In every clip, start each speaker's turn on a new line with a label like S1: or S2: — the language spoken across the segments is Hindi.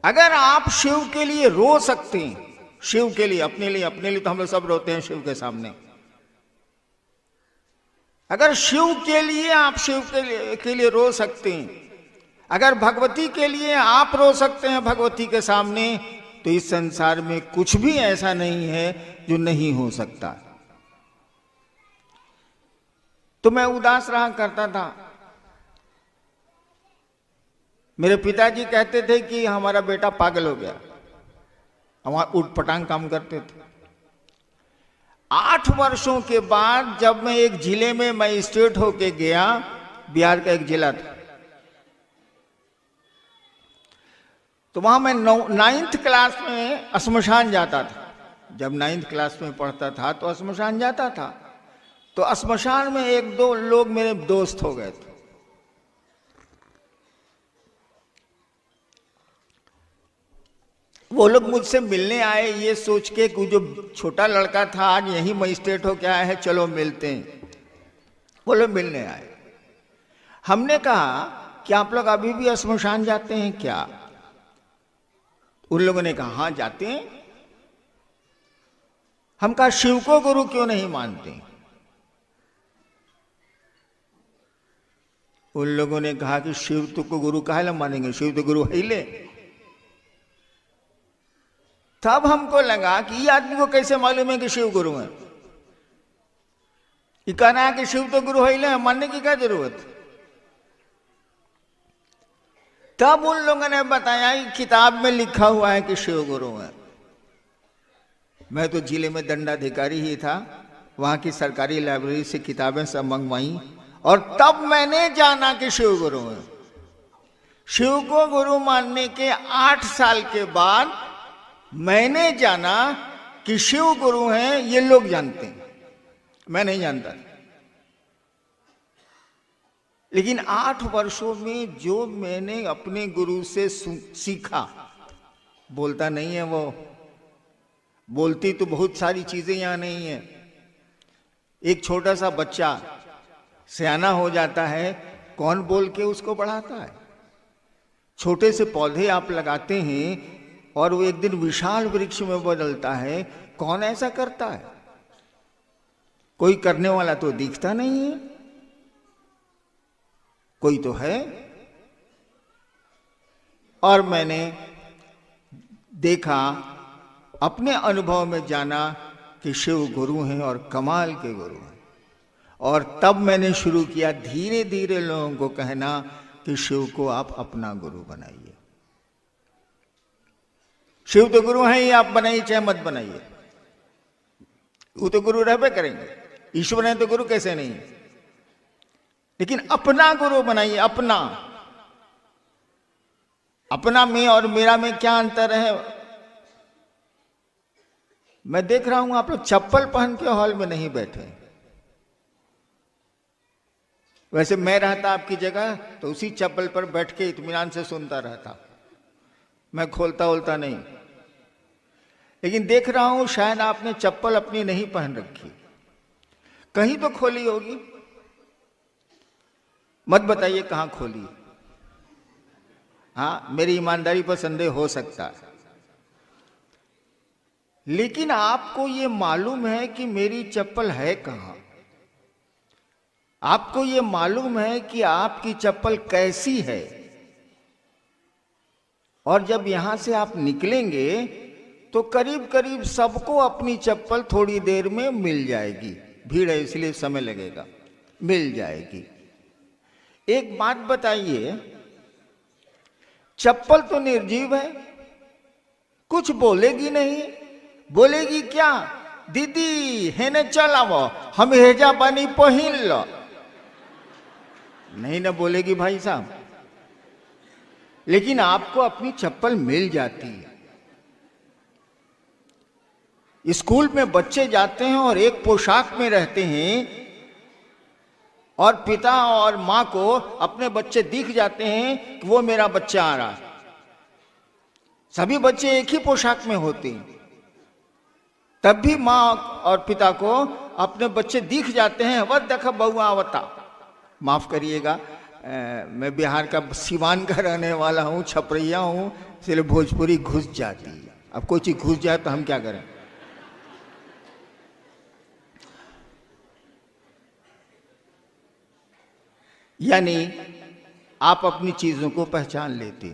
S1: अगर आप शिव के लिए रो सकते हैं, शिव के लिए, अपने लिए तो हम लोग सब रोते हैं शिव के सामने। अगर शिव के लिए आप शिव के लिए रो सकते हैं, अगर भगवती के लिए आप रो सकते हैं भगवती के सामने, तो इस संसार में कुछ भी ऐसा नहीं है जो नहीं हो सकता। तो मैं उदास रहा करता था। मेरे पिताजी कहते थे कि हमारा बेटा पागल हो गया, वहां उठ पटांग काम करते थे। 8 वर्षों के बाद जब मैं एक जिले में मजिस्ट्रेट होके गया, बिहार का एक जिला था, तो वहां मैं 9th क्लास में श्मशान जाता था। जब 9th क्लास में पढ़ता था तो श्मशान जाता था। तो श्मशान में 1-2 लोग मेरे दोस्त हो गए थे। वो लोग मुझसे मिलने आए ये सोच के कि जो छोटा लड़का था आज यही मजिस्ट्रेट हो के आया है, चलो मिलते हैं। वो लोग मिलने आए। हमने कहा कि आप लोग अभी भी श्मशान जाते हैं क्या? उन लोगों ने कहा हाँ जाते हैं। हम कहा शिव को गुरु क्यों नहीं मानते? उन लोगों ने कहा कि शिव तो को गुरु काहे न मानेंगे, शिव तो गुरु है ही ले। तब हमको लगा कि ये आदमी को कैसे मालूम है कि शिव गुरु है? ये कहना है कि शिव तो गुरु है ही ले, मानने की क्या जरूरत? तब उन लोगों ने बताया कि किताब में लिखा हुआ है कि शिव गुरु है। मैं तो जिले में दंडाधिकारी ही था, वहां की सरकारी लाइब्रेरी से किताबें सब मंगवाई और तब मैंने जाना कि शिव गुरु है। शिव को गुरु मानने के 8 साल के बाद मैंने जाना कि शिव गुरु हैं, ये लोग जानते हैं, मैं नहीं जानता। लेकिन 8 वर्षों में जो मैंने अपने गुरु से सीखा, बोलता नहीं है वो, बोलती तो बहुत सारी चीजें यहां नहीं है। एक छोटा सा बच्चा सयाना हो जाता है, कौन बोल के उसको बढ़ाता है? छोटे से पौधे आप लगाते हैं और वो एक दिन विशाल वृक्ष में बदलता है, कौन ऐसा करता है? कोई करने वाला तो दिखता नहीं है, कोई तो है। और मैंने देखा, अपने अनुभव में जाना कि शिव गुरु हैं और कमाल के गुरु हैं। और तब मैंने शुरू किया धीरे धीरे लोगों को कहना कि शिव को आप अपना गुरु बनाइए। शिव तो गुरु हैं ही, आप बनाइए चाहे मत बनाइए, वो तो गुरु रहबे करेंगे। ईश्वर है तो गुरु कैसे नहीं? लेकिन अपना गुरु बनाइए। अपना में और मेरा में क्या अंतर है? मैं देख रहा हूं आप लोग चप्पल पहन के हॉल में नहीं बैठे। वैसे मैं रहता आपकी जगह तो उसी चप्पल पर बैठ के इत्मीनान से सुनता रहता, मैं खोलता ओलता नहीं। लेकिन देख रहा हूं शायद आपने चप्पल अपनी नहीं पहन रखी, कहीं तो खोली होगी। मत बताइए कहां खोली। हाँ, मेरी ईमानदारी पर संदेह हो सकता है, लेकिन आपको ये मालूम है कि मेरी चप्पल है कहां? आपको ये मालूम है कि आपकी चप्पल कैसी है? और जब यहां से आप निकलेंगे तो करीब करीब सबको अपनी चप्पल थोड़ी देर में मिल जाएगी। भीड़ है इसलिए समय लगेगा, मिल जाएगी। एक बात बताइए, चप्पल तो निर्जीव है, कुछ बोलेगी नहीं। बोलेगी क्या? दीदी हेने चल आवो, हम हेजा पानी पहिन लो। नहीं ना बोलेगी भाई साहब। लेकिन आपको अपनी चप्पल मिल जाती है। स्कूल में बच्चे जाते हैं और एक पोशाक में रहते हैं, और पिता और मां को अपने बच्चे दिख जाते हैं कि वो मेरा बच्चा आ रहा है। सभी बच्चे एक ही पोशाक में होते हैं, तब भी मां और पिता को अपने बच्चे दिख जाते हैं। वह देख बउआ आवता, माफ करिएगा, मैं बिहार का सिवान का रहने वाला हूँ, छपरैया हूँ, इसलिए भोजपुरी घुस जाती है। अब कोई चीज घुस जाए तो हम क्या करें। यानी आप अपनी चीजों को पहचान लेते।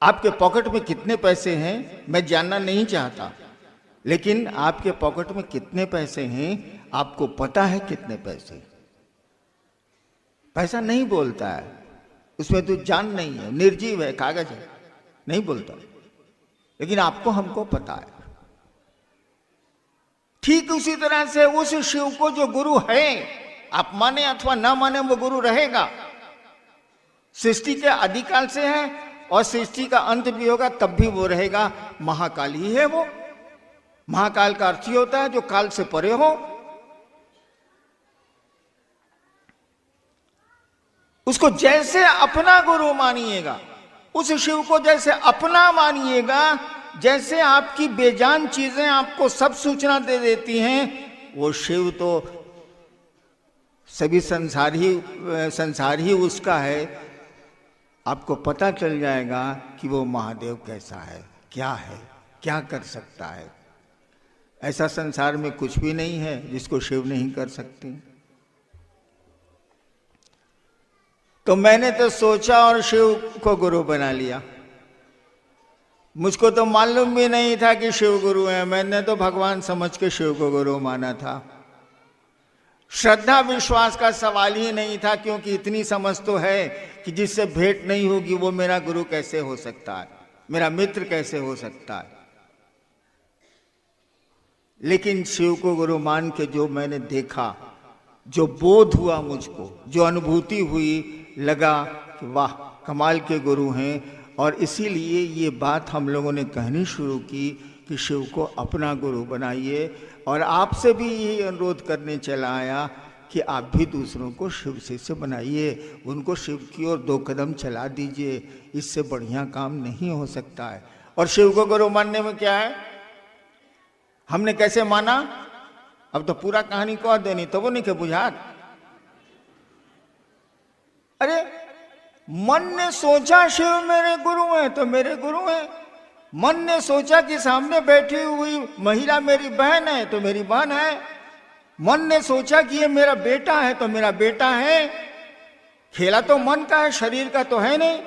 S1: आपके पॉकेट में कितने पैसे हैं मैं जानना नहीं चाहता, लेकिन आपके पॉकेट में कितने पैसे हैं आपको पता है कितने पैसे। पैसा नहीं बोलता है, उसमें तो जान नहीं है, निर्जीव है, कागज है, नहीं बोलता, लेकिन आपको हमको पता है। ठीक उसी तरह से उस शिव को जो गुरु है, आप माने अथवा ना माने, वो गुरु रहेगा। सृष्टि के आदिकाल से है और सृष्टि का अंत भी होगा तब भी वो रहेगा। महाकाल ही है वो। महाकाल का अर्थ ही होता है जो काल से परे हो। उसको जैसे अपना गुरु मानिएगा, उस शिव को जैसे अपना मानिएगा, जैसे आपकी बेजान चीजें आपको सब सूचना दे देती हैं, वो शिव तो सभी संसार ही उसका है। आपको पता चल जाएगा कि वो महादेव कैसा है, क्या कर सकता है। ऐसा संसार में कुछ भी नहीं है जिसको शिव नहीं कर सकते। तो मैंने तो सोचा और शिव को गुरु बना लिया। मुझको तो मालूम भी नहीं था कि शिव गुरु है, मैंने तो भगवान समझ के शिव को गुरु माना था। श्रद्धा विश्वास का सवाल ही नहीं था, क्योंकि इतनी समझ तो है कि जिससे भेंट नहीं होगी वो मेरा गुरु कैसे हो सकता है, मेरा मित्र कैसे हो सकता है। लेकिन शिव को गुरु मान के जो मैंने देखा, जो बोध हुआ मुझको, जो अनुभूति हुई, लगा कि वाह कमाल के गुरु हैं। और इसीलिए ये बात हम लोगों ने कहनी शुरू की कि शिव को अपना गुरु बनाइए। और आपसे भी ये अनुरोध करने चला आया कि आप भी दूसरों को शिव शिष्य बनाइए, उनको शिव की ओर 2 कदम चला दीजिए। इससे बढ़िया काम नहीं हो सकता है। और शिव को गुरु मानने में क्या है, हमने कैसे माना, अब तो पूरा कहानी कह देनी, तो वो नहीं के बुझात। अरे मन ने सोचा शिव मेरे गुरु हैं तो मेरे गुरु हैं। मन ने सोचा कि सामने बैठी हुई महिला मेरी बहन है तो मेरी बहन है। मन ने सोचा कि ये मेरा बेटा है तो मेरा बेटा है। खेला तो मन का है, शरीर का तो है नहीं।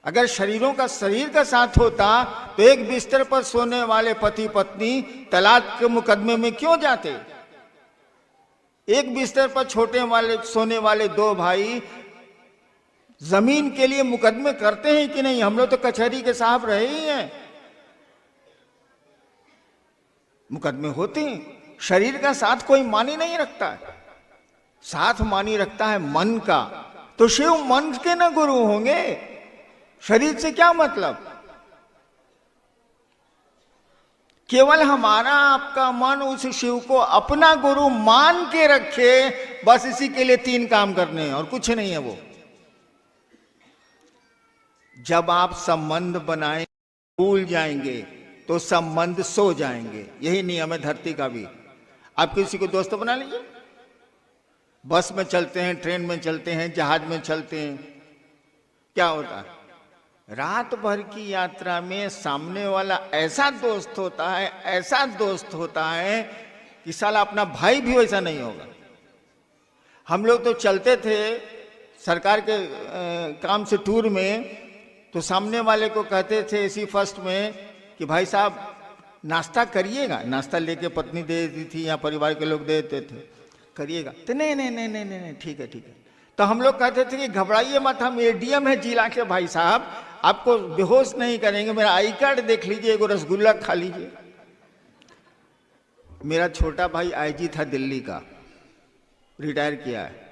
S1: अगर शरीर का साथ होता तो एक बिस्तर पर सोने वाले पति पत्नी तलाक के मुकदमे में क्यों जाते। एक बिस्तर पर सोने वाले 2 भाई जमीन के लिए मुकदमे करते हैं कि नहीं। हम लोग तो कचहरी के साहब रहे ही हैं, मुकदमे होते हैं। शरीर का साथ कोई मानी नहीं रखता है, साथ मानी रखता है मन का। तो शिव मन के न गुरु होंगे, शरीर से क्या मतलब। केवल हमारा आपका मन उस शिव को अपना गुरु मान के रखे, बस इसी के लिए 3 काम करने हैं और कुछ नहीं है। वो जब आप संबंध बनाए भूल जाएंगे तो संबंध सो जाएंगे। यही नियम है धरती का भी। आप किसी को दोस्त बना लीजिए, बस में चलते हैं, ट्रेन में चलते हैं, जहाज में चलते हैं, क्या होता है, रात भर की यात्रा में सामने वाला ऐसा दोस्त होता है कि साला अपना भाई भी वैसा नहीं होगा। हम लोग तो चलते थे सरकार के काम से टूर में, तो सामने वाले को कहते थे इसी फर्स्ट में कि भाई साहब नाश्ता करिएगा। नाश्ता लेके पत्नी दे देती थी या परिवार के लोग दे देते थे, करिएगा तो नहीं ठीक है। तो हम लोग कहते थे कि घबराइए मत, हम एडीएम है जिला के भाई साहब, आपको बेहोश नहीं करेंगे, मेरा आई कार्ड देख लीजिए, एगो रसगुल्ला खा लीजिए। मेरा छोटा भाई आईजी था दिल्ली का, रिटायर किया है।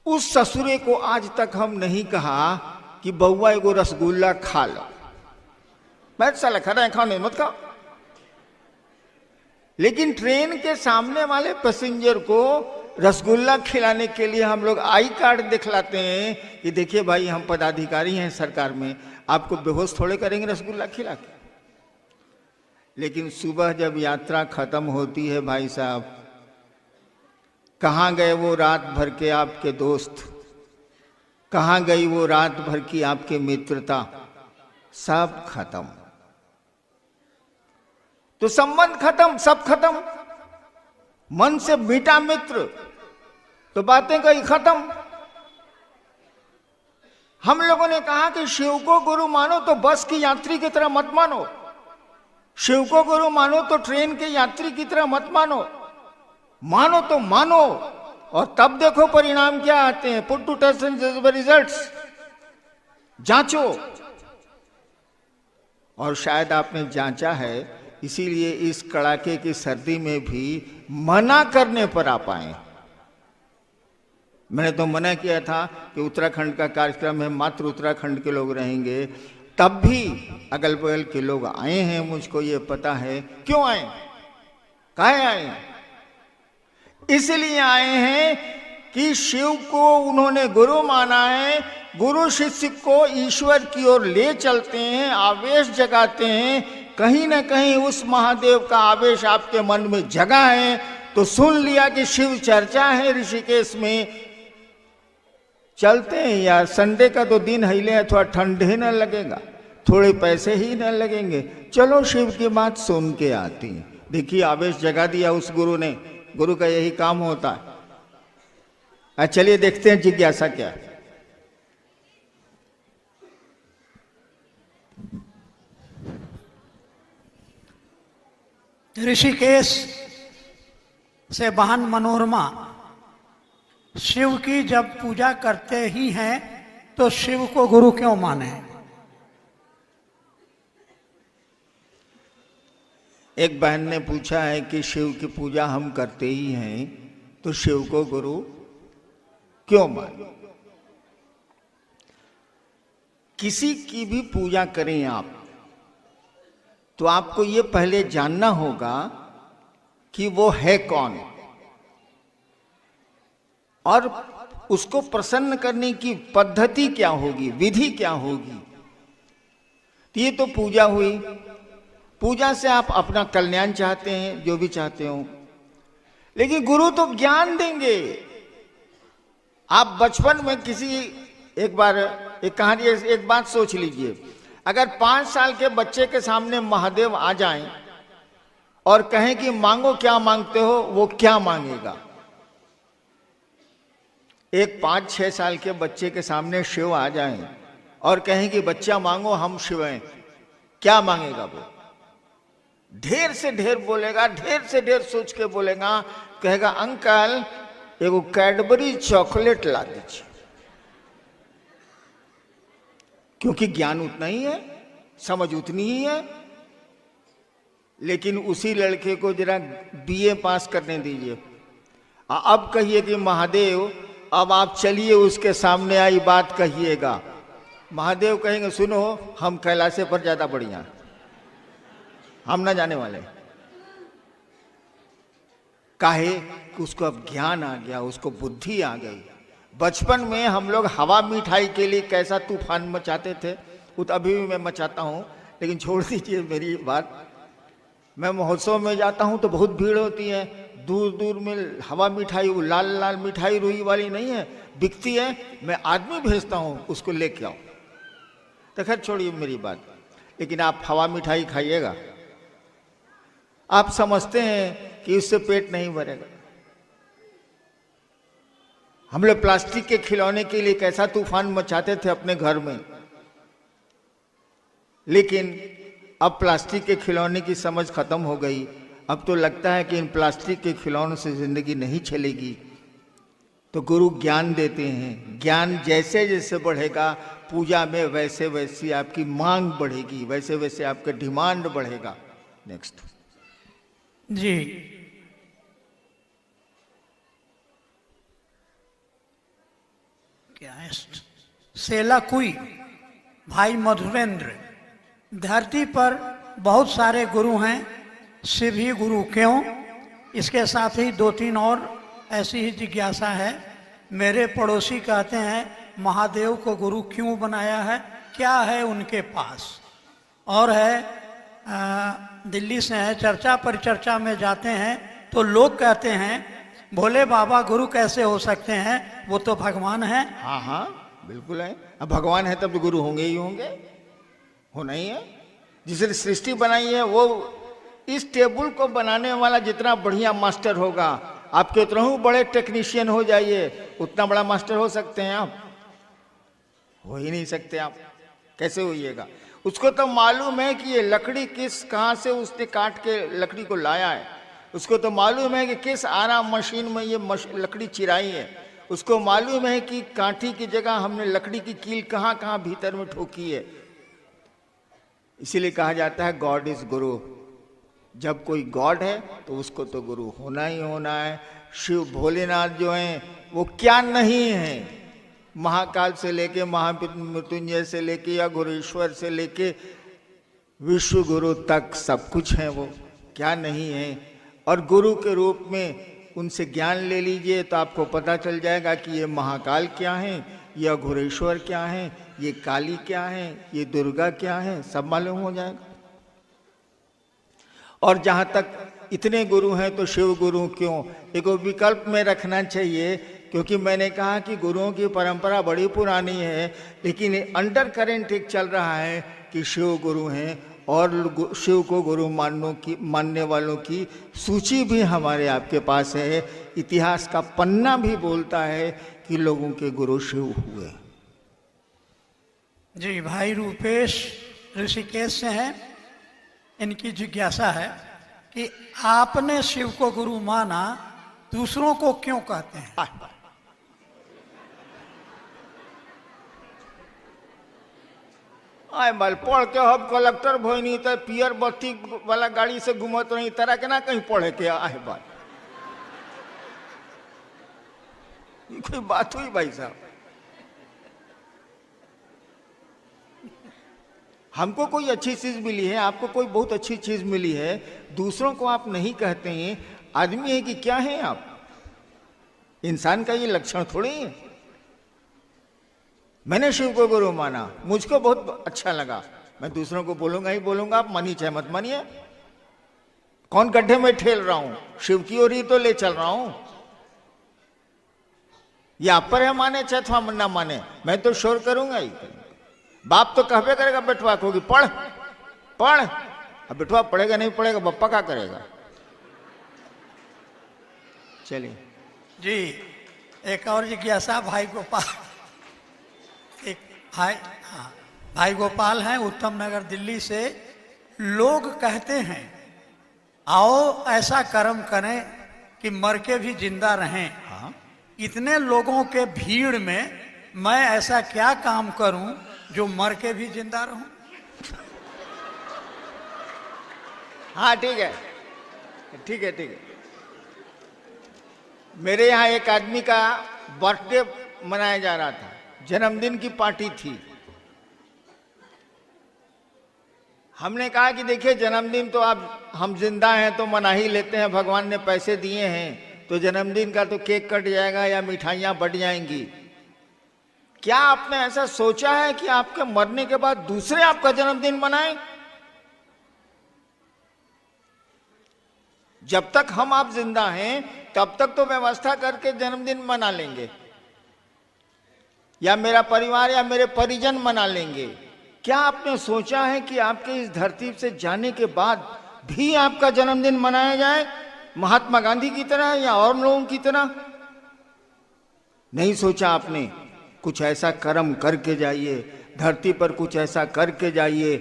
S1: उस ससुरे को आज तक हम नहीं कहा कि बउआ एगो रसगुल्ला खा लो। मैं साला खड़ा खाने मत खाओ। लेकिन ट्रेन के सामने वाले पैसेंजर को रसगुल्ला खिलाने के लिए हम लोग आई कार्ड दिखलाते हैं कि देखिए भाई हम पदाधिकारी हैं सरकार में, आपको बेहोश थोड़े करेंगे रसगुल्ला खिला के। लेकिन सुबह जब यात्रा खत्म होती है भाई साहब, कहाँ गए वो रात भर के आपके दोस्त, कहाँ गई वो रात भर की आपकी मित्रता, सब खत्म। तो संबंध खत्म, सब खत्म। मन से मिटा मित्र तो बातें गई खत्म। हम लोगों ने कहा कि शिव को गुरु मानो तो बस की यात्री की तरह मत मानो, शिव को गुरु मानो तो ट्रेन के यात्री की तरह मत मानो, मानो तो मानो और तब देखो परिणाम क्या आते हैं। पुट टू टेस्ट एंड जज द रिजल्ट्स, जांचो। और शायद आपने जांचा है, इसीलिए इस कड़ाके की सर्दी में भी मना करने पर आप आए। मैंने तो मना किया था कि उत्तराखंड का कार्यक्रम है, मात्र उत्तराखंड के लोग रहेंगे, तब भी अगल बगल के लोग आए हैं, मुझको ये पता है। क्यों आए, काहे आए? इसलिए आए हैं कि शिव को उन्होंने गुरु माना है, गुरु शिष्य को ईश्वर की ओर ले चलते हैं, आवेश जगाते हैं। कहीं ना कहीं उस महादेव का आवेश आपके मन में जगा है, तो सुन लिया कि शिव चर्चा है ऋषिकेश में, चलते हैं यार। संडे का तो दिन हिले है, थोड़ा ठंडे न लगेगा, थोड़े पैसे ही न लगेंगे, चलो शिव की बात सुन के आती है। देखिए आवेश जगा दिया उस गुरु ने, गुरु का यही काम होता है। चलिए देखते हैं जिज्ञासा क्या है।
S2: ऋषिकेश से बहन मनोरमा शिव की जब पूजा करते ही हैं तो शिव को गुरु क्यों माने?
S1: एक बहन ने पूछा है कि शिव की पूजा हम करते ही हैं तो शिव को गुरु क्यों माने? किसी की भी पूजा करें आप तो आपको ये पहले जानना होगा कि वो है कौन, और उसको प्रसन्न करने की पद्धति क्या होगी, विधि क्या होगी। तो ये तो पूजा हुई। पूजा से आप अपना कल्याण चाहते हैं, जो भी चाहते हो, लेकिन गुरु तो ज्ञान देंगे। आप बचपन में किसी, एक बार एक कहानी, एक बात सोच लीजिए, अगर 5 साल के बच्चे के सामने महादेव आ जाएं और कहें कि मांगो क्या मांगते हो, वो क्या मांगेगा? एक 5-6 साल के बच्चे के सामने शिव आ जाएं और कहें कि बच्चा मांगो हम शिव हैं, क्या मांगेगा वो? ढेर से ढेर बोलेगा, ढेर से ढेर सोच के बोलेगा, कहेगा अंकल एगो कैडबरी चॉकलेट ला दीजिए। क्योंकि ज्ञान उतना ही है, समझ उतनी ही है। लेकिन उसी लड़के को जरा बीए पास करने दीजिए, अब कहिए कि महादेव अब आप चलिए उसके सामने आई बात कहिएगा। महादेव कहेंगे सुनो हम कैलाशे पर ज्यादा बढ़िया, हम ना जाने वाले। काहे कि उसको अब ज्ञान आ गया, उसको बुद्धि आ गई। बचपन में हम लोग हवा मिठाई के लिए कैसा तूफान मचाते थे, वो तो अभी भी मैं मचाता हूँ, लेकिन छोड़ दीजिए मेरी बात। मैं महोत्सव में जाता हूँ तो बहुत भीड़ होती है, दूर दूर में हवा मिठाई, वो लाल लाल मिठाई रुई वाली नहीं है, बिकती है, मैं आदमी भेजता हूँ उसको लेके आओ। तो खैर छोड़िए मेरी बात, लेकिन आप हवा मिठाई खाइएगा, आप समझते हैं कि उससे पेट नहीं भरेगा। हम लोग प्लास्टिक के खिलौने के लिए कैसा तूफान मचाते थे अपने घर में, लेकिन अब प्लास्टिक के खिलौने की समझ खत्म हो गई। अब तो लगता है कि इन प्लास्टिक के खिलौनों से जिंदगी नहीं चलेगी। तो गुरु ज्ञान देते हैं, ज्ञान जैसे जैसे बढ़ेगा पूजा में वैसे वैसे आपकी मांग बढ़ेगी, वैसे वैसे आपका डिमांड बढ़ेगा। नेक्स्ट
S2: जी, क्या है? सेला कुई भाई मधुरेंद्र, धरती पर बहुत सारे गुरु हैं, शिव ही गुरु क्यों? इसके साथ ही 2-3 और ऐसी ही जिज्ञासा है। मेरे पड़ोसी कहते हैं महादेव को गुरु क्यों बनाया है, क्या है उनके पास? और है दिल्ली से है, चर्चा परिचर्चा में जाते हैं तो लोग कहते हैं भोले बाबा गुरु कैसे हो सकते हैं, वो तो भगवान है।
S1: हाँ हाँ बिल्कुल है। अब भगवान है तब तो गुरु होंगे ही होंगे, होना ही है। जिसने सृष्टि बनाई है वो, इस टेबल को बनाने वाला जितना बढ़िया मास्टर होगा, आप कितना ही बड़े टेक्नीशियन हो जाइए, उतना बड़ा मास्टर हो सकते हैं आप? हो ही नहीं सकते आप। कैसे होइएगा? उसको तो मालूम है कि ये लकड़ी कहाँ से उसने काट के लकड़ी को लाया है, उसको तो मालूम है कि किस आराम मशीन में ये लकड़ी चिराई है, उसको मालूम है कि कांटी की जगह हमने लकड़ी की कील कहाँ कहाँ भीतर में ठोकी है। इसीलिए कहा जाता है गॉड इज गुरु। जब कोई गॉड है तो उसको तो गुरु होना ही होना है। शिव भोलेनाथ जो हैं वो क्या नहीं है, महाकाल से लेके महामृत्युंजय से लेके या गुरुश्वर से लेके विश्व गुरु तक सब कुछ है, वो क्या नहीं है। और गुरु के रूप में उनसे ज्ञान ले लीजिए तो आपको पता चल जाएगा कि ये महाकाल क्या है, ये अघोरेश्वर क्या है, ये काली क्या है, ये दुर्गा क्या है, सब मालूम हो जाएगा। और जहाँ तक इतने गुरु हैं तो शिव गुरु क्यों, एक विकल्प में रखना चाहिए, क्योंकि मैंने कहा कि गुरुओं की परंपरा बड़ी पुरानी है, लेकिन अंडर करेंट एक चल रहा है कि शिव गुरु हैं और शिव को गुरु मानने वालों की सूची भी हमारे आपके पास है। इतिहास का पन्ना भी बोलता है कि लोगों के गुरु शिव हुए।
S2: जी, भाई रूपेश ऋषिकेश से हैं। इनकी जिज्ञासा है कि आपने शिव को गुरु माना, दूसरों को क्यों कहते हैं?
S1: आए बाल पढ़ के हम कलेक्टर भोई नहीं तो पियर बत्ती वाला गाड़ी से घूमत नहीं, तरह के ना कहीं पढ़े के आए बाल। ये कोई बात हुई भाई साहब? हमको कोई अच्छी चीज मिली है, आपको कोई बहुत अच्छी चीज मिली है, दूसरों को आप नहीं कहते हैं। आदमी है कि क्या है आप? इंसान का ये लक्षण थोड़ी है। मैंने शिव को गुरु माना, मुझको बहुत अच्छा लगा, मैं दूसरों को बोलूंगा ही बोलूंगा, आप मानिए चाहे मत मानिए। कौन गड्ढे में ठेल रहा हूं, शिव की ओर ही तो ले चल रहा हूं। ये आप पर है माने चाहे थोड़ा ना माने, मैं तो शोर करूंगा ही। बाप तो कहबे करेगा बेटवा को कि पढ़ पढ़, अब बेटवा पढ़ेगा नहीं पढ़ेगा, बप्पा क्या करेगा? चलिए
S2: जी, एक और जिज्ञासा भाई गोपाल, एक भाई गोपाल हैं उत्तम नगर दिल्ली से। लोग कहते हैं आओ ऐसा कर्म करें कि मर के भी जिंदा रहें।
S1: हाँ,
S2: इतने लोगों के भीड़ में मैं ऐसा क्या काम करूं जो मर के भी जिंदा रहूं?
S1: हाँ ठीक है ठीक है ठीक है। मेरे यहाँ एक आदमी का बर्थडे मनाया जा रहा था, जन्मदिन की पार्टी थी। हमने कहा कि देखिए जन्मदिन तो आप हम जिंदा हैं तो मना ही लेते हैं, भगवान ने पैसे दिए हैं तो जन्मदिन का तो केक कट जाएगा या मिठाइयां बढ़ जाएंगी। क्या आपने ऐसा सोचा है कि आपके मरने के बाद दूसरे आपका जन्मदिन मनाएं? जब तक हम आप जिंदा हैं तब तक तो व्यवस्था करके जन्मदिन मना लेंगे, या मेरा परिवार या मेरे परिजन मना लेंगे। क्या आपने सोचा है कि आपके इस धरती से जाने के बाद भी आपका जन्मदिन मनाया जाए, महात्मा गांधी की तरह या और लोगों की तरह? नहीं सोचा आपने। कुछ ऐसा कर्म करके जाइए, धरती पर कुछ ऐसा करके जाइए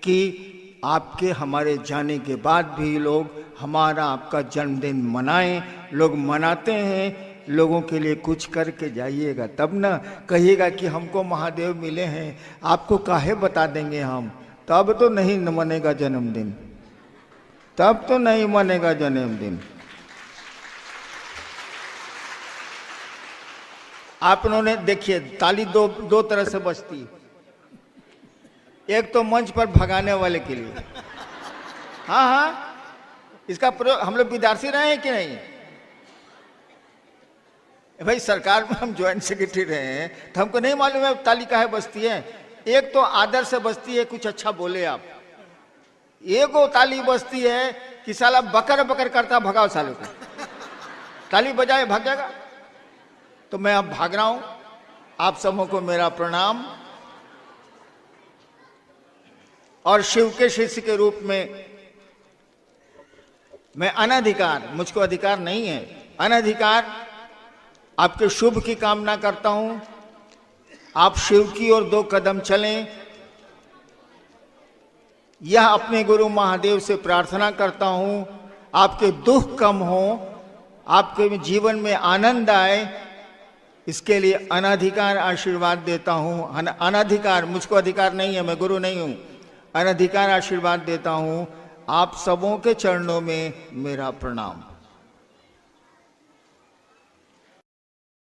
S1: कि आपके हमारे जाने के बाद भी लोग हमारा आपका जन्मदिन मनाएं। लोग मनाते हैं, लोगों के लिए कुछ करके जाइएगा, तब ना कहिएगा कि हमको महादेव मिले हैं, आपको काहे बता देंगे हम। तब तो नहीं मनेगा जन्मदिन, तब तो नहीं मनेगा जन्मदिन। आप उन्होंने देखिए ताली दो तरह से बजती है। एक तो मंच पर भगाने वाले के लिए, हाँ हाँ, इसका प्रयोग हम लोग विद्यार्थी रहे हैं कि नहीं? भाई सरकार में हम ज्वाइंट सेक्रेटरी रहे हैं तो हमको नहीं मालूम है ताली काहे बजती है। एक तो आदर से बजती है, कुछ अच्छा बोले आप। एक वो ताली बजती है कि साला बकर बकर करता भगाओ सालों को। ताली बजाए भागेगा। तो मैं अब भाग रहा हूं। आप सबों को मेरा प्रणाम। और शिव के शिष्य के रूप में मैं अनधिकार, मुझको अधिकार नहीं है, अनधिकार आपके शुभ की कामना करता हूं। आप शिव की ओर 2 कदम चलें, यह अपने गुरु महादेव से प्रार्थना करता हूं। आपके दुख कम हो, आपके जीवन में आनंद आए, इसके लिए अनधिकार आशीर्वाद देता हूं। अनधिकार, मुझको अधिकार नहीं है, मैं गुरु नहीं हूं। अनधिकार आशीर्वाद देता हूं। आप सबों के चरणों में मेरा प्रणाम।